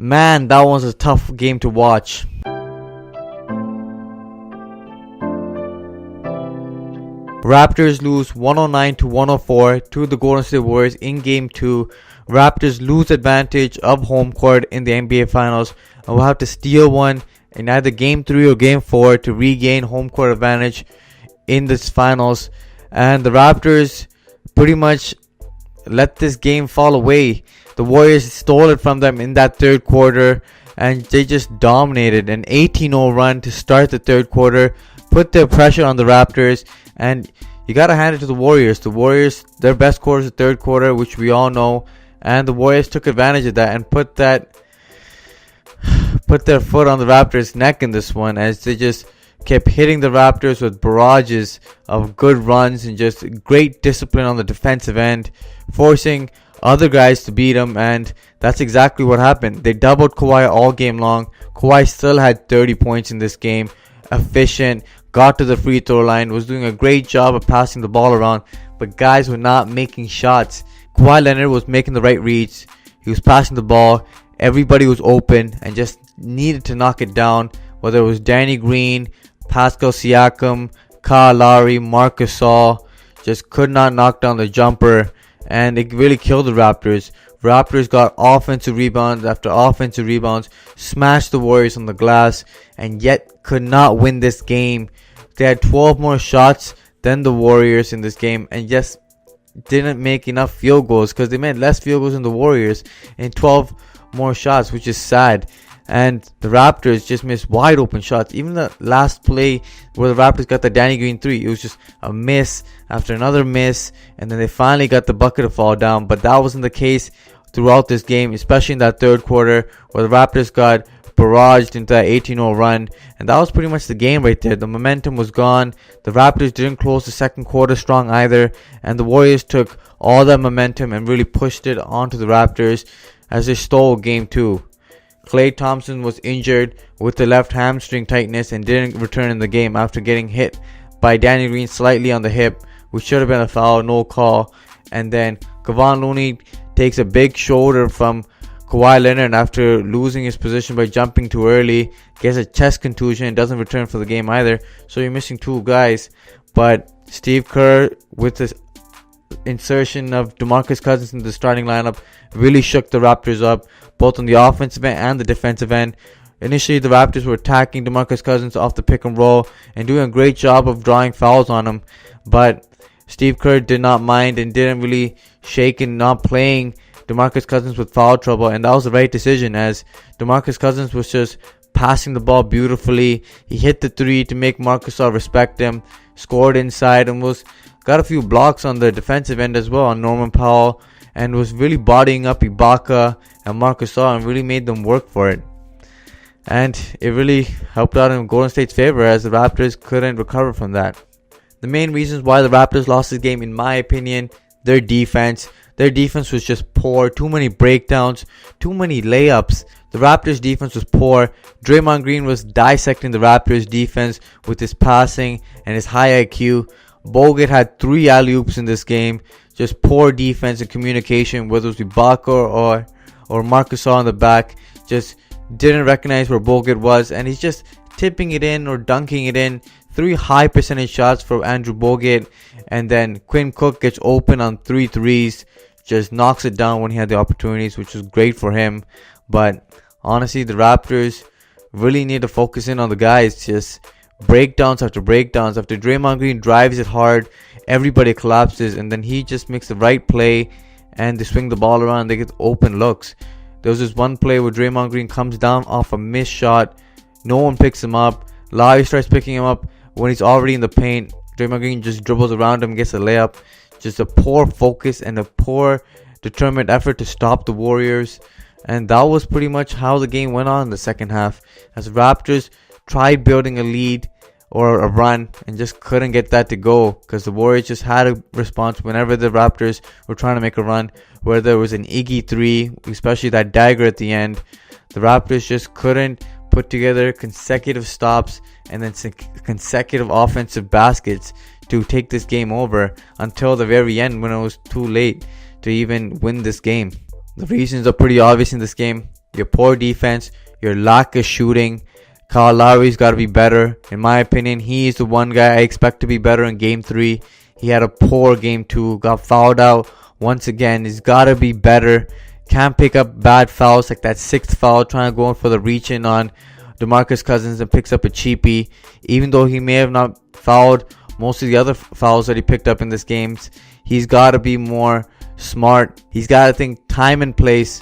Man, that was a tough game to watch. Raptors lose 109-104 to the Golden State Warriors in Game 2. Raptors lose advantage of home court in the NBA Finals and will have to steal one in either Game 3 or Game 4 to regain home court advantage in this Finals. And the Raptors pretty much let this game fall away. The Warriors stole it from them in that third quarter and they just dominated. An 18-0 run to start the third quarter, put the pressure on the Raptors, and you gotta hand it to the Warriors. The Warriors, their best quarter is the third quarter, which we all know, and the Warriors took advantage of that and put their foot on the Raptors' neck in this one, as they just kept hitting the Raptors with barrages of good runs and just great discipline on the defensive end, forcing other guys to beat them, and that's exactly what happened. They doubled Kawhi all game long. Kawhi still had 30 points in this game, efficient, got to the free throw line, was doing a great job of passing the ball around, but guys were not making shots. Kawhi Leonard was making the right reads, he was passing the ball, everybody was open and just needed to knock it down, whether it was Danny Green, Pascal Siakam, Kyle Lowry, Marc Gasol, just could not knock down the jumper, and it really killed the Raptors. Raptors got offensive rebounds after offensive rebounds, smashed the Warriors on the glass, and yet could not win this game. They had 12 more shots than the Warriors in this game, and just didn't make enough field goals, because they made less field goals than the Warriors in 12 more shots, which is sad. And the Raptors just missed wide open shots. Even the last play where the Raptors got the Danny Green 3, it was just a miss after another miss, and then they finally got the bucket to fall down. But that wasn't the case throughout this game, especially in that third quarter where the Raptors got barraged into that 18-0 run, and that was pretty much the game right there. The momentum was gone. The Raptors didn't close the second quarter strong either, and the Warriors took all that momentum and really pushed it onto the Raptors as they stole Game 2. Klay Thompson was injured with the left hamstring tightness and didn't return in the game after getting hit by Danny Green slightly on the hip, which should have been a foul, no call. And then Kevon Looney takes a big shoulder from Kawhi Leonard after losing his position by jumping too early, gets a chest contusion and doesn't return for the game either. So you're missing two guys. But Steve Kerr, with his insertion of DeMarcus Cousins in the starting lineup, really shook the Raptors up, both on the offensive end and the defensive end. Initially, the Raptors were attacking DeMarcus Cousins off the pick and roll and doing a great job of drawing fouls on him, but Steve Kerr did not mind and didn't really shake in not playing DeMarcus Cousins with foul trouble, and that was the right decision, as DeMarcus Cousins was just passing the ball beautifully. He hit the three to make Marc Gasol respect him, scored inside, and got a few blocks on the defensive end as well on Norman Powell, and was really bodying up Ibaka and Marc Gasol and really made them work for it. And it really helped out in Golden State's favor, as the Raptors couldn't recover from that. The main reasons why the Raptors lost this game, in my opinion, their defense. Their defense was just poor. Too many breakdowns, too many layups. The Raptors defense was poor. Draymond Green was dissecting the Raptors defense with his passing and his high IQ. Bogut had 3 alley-oops in this game. Just poor defense and communication, whether it was Ibaka or Marc Gasol on the back. Just didn't recognize where Bogut was, and he's just tipping it in or dunking it in. 3 high percentage shots for Andrew Bogut, and then Quinn Cook gets open on 3 threes, just knocks it down when he had the opportunities, which was great for him. But honestly, the Raptors really need to focus in on the guys. Just breakdowns after breakdowns. After Draymond Green drives it hard, everybody collapses, and then he just makes the right play and they swing the ball around. They get open looks. There was this one play where Draymond Green comes down off a missed shot. No one picks him up. Lowry starts picking him up when he's already in the paint. Draymond Green just dribbles around him, gets a layup. Just a poor focus and a poor determined effort to stop the Warriors. And that was pretty much how the game went on in the second half, as Raptors tried building a lead or a run and just couldn't get that to go, because the Warriors just had a response whenever the Raptors were trying to make a run, whether it was an Iggy 3, especially that dagger at the end. The Raptors just couldn't put together consecutive stops and then consecutive offensive baskets to take this game over until the very end, when it was too late to even win this game. The reasons are pretty obvious in this game. your poor defense, your lack of shooting. Kyle Lowry's got to be better. In my opinion, he is the one guy I expect to be better in Game 3. He had a poor Game 2, got fouled out once again. He's got to be better. Can't pick up bad fouls like that 6th foul, trying to go in for the reach-in on DeMarcus Cousins and picks up a cheapie. Even though he may have not fouled most of the other fouls that he picked up in this game, he's got to be more smart. He's got to think time and place.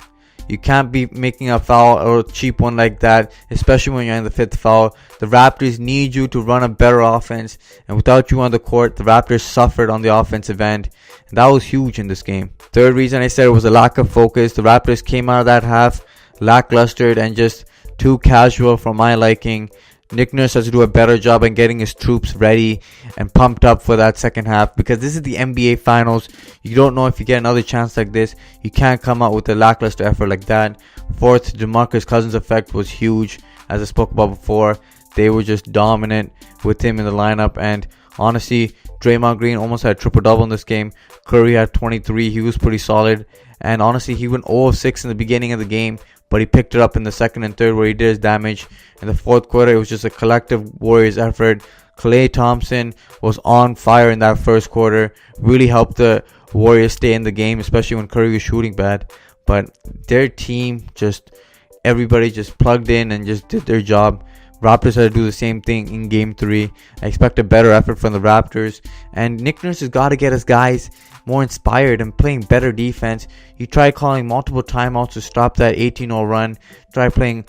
You can't be making a foul or a cheap one like that, especially when you're in the 5th foul. The Raptors need you to run a better offense, and without you on the court, the Raptors suffered on the offensive end, and that was huge in this game. Third reason I said it was a lack of focus. The Raptors came out of that half lackluster and just too casual for my liking. Nick Nurse has to do a better job in getting his troops ready and pumped up for that second half, because this is the NBA Finals. You don't know if you get another chance like this. You can't come out with a lackluster effort like that. Fourth, DeMarcus Cousins' effect was huge. As I spoke about before, they were just dominant with him in the lineup. And honestly, Draymond Green almost had a triple-double in this game. Curry had 23. He was pretty solid. And honestly, he went 0 of 6 in the beginning of the game, but he picked it up in the second and third where he did his damage. In the fourth quarter, it was just a collective Warriors effort. Klay Thompson was on fire in that first quarter. Really helped the Warriors stay in the game, especially when Curry was shooting bad. But their team, everybody just plugged in and just did their job. Raptors had to do the same thing in Game 3. I expect a better effort from the Raptors. And Nick Nurse has got to get his guys more inspired and playing better defense. You try calling multiple timeouts to stop that 18-0 run. Try playing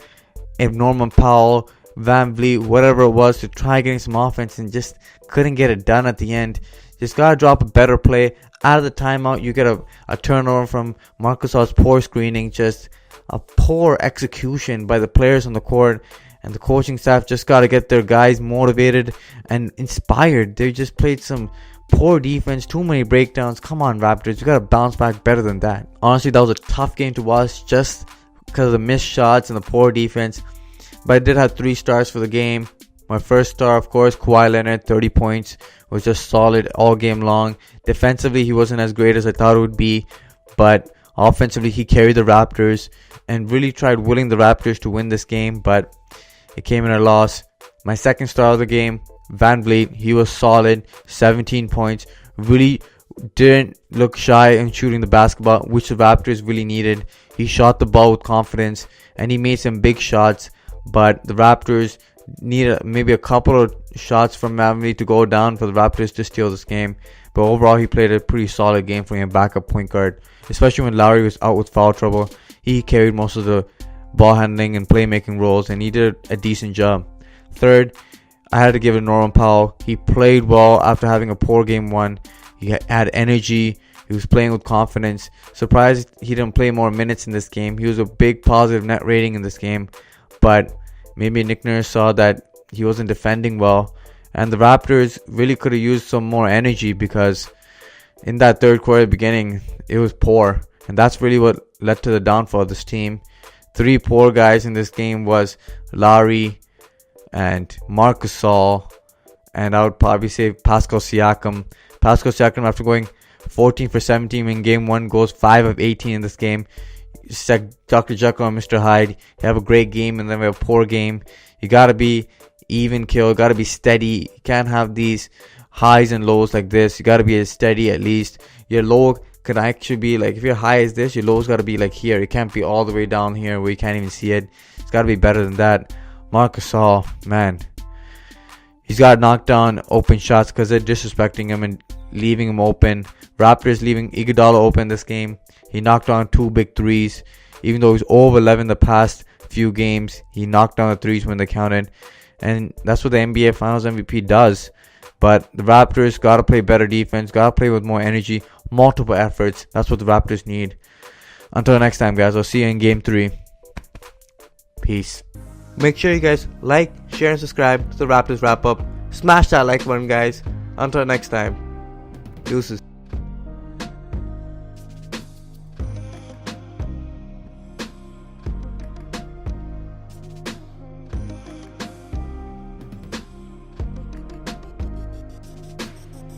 Norman Powell, Van Vliet, whatever it was, to try getting some offense, and just couldn't get it done at the end. Just got to drop a better play. Out of the timeout, you get a turnover from Marcus Gasol's poor screening. Just a poor execution by the players on the court. And the coaching staff just got to get their guys motivated and inspired. They just played some poor defense, too many breakdowns. Come on, Raptors, you got to bounce back better than that. Honestly, that was a tough game to watch just because of the missed shots and the poor defense. But I did have 3 stars for the game. My first star, of course, Kawhi Leonard, 30 points. Was just solid all game long. Defensively, he wasn't as great as I thought it would be. But offensively, he carried the Raptors and really tried willing the Raptors to win this game. But it came in a loss. My second star of the game, Van Vliet. He was solid, 17 points. Really didn't look shy in shooting the basketball, which the Raptors really needed. He shot the ball with confidence, and he made some big shots. But the Raptors needed maybe a couple of shots from Van Vliet to go down for the Raptors to steal this game. But overall, he played a pretty solid game for him, backup point guard. Especially when Lowry was out with foul trouble. He carried most of the ball handling and playmaking roles, and he did a decent job. Third, I had to give it to Norman Powell. He played well after having a poor game 1. He had energy. He was playing with confidence. Surprised he didn't play more minutes in this game. He was a big positive net rating in this game. But maybe Nick Nurse saw that he wasn't defending well. And the Raptors really could have used some more energy, because in that third quarter beginning, it was poor. And that's really what led to the downfall of this team. 3 poor guys in this game was Lowry and Marcus Gasol, and I would probably say Pascal Siakam. Pascal Siakam, after going 14 for 17 in game 1, goes 5 of 18 in this game. It's like Dr. Jekyll and Mr. Hyde. You have a great game and then we have a poor game. You gotta be even kill, gotta be steady. You can't have these highs and lows like this. You gotta be steady at least. Your low could actually be like, if your high is this, your low's gotta be like here. It can't be all the way down here where you can't even see it. It's gotta be better than that. Marcus Gasol, man, he's got knocked down open shots because they're disrespecting him and leaving him open. Raptors leaving Iguodala open this game. He knocked down 2 big threes. Even though he's over 11 the past few games, he knocked down the threes when they counted. And that's what the NBA Finals MVP does. But the Raptors got to play better defense, got to play with more energy, multiple efforts. That's what the Raptors need. Until next time, guys, I'll see you in Game 3. Peace. Make sure you guys like, share, and subscribe to the Raptors Wrap Up. Smash that like button, guys. Until next time. Deuces.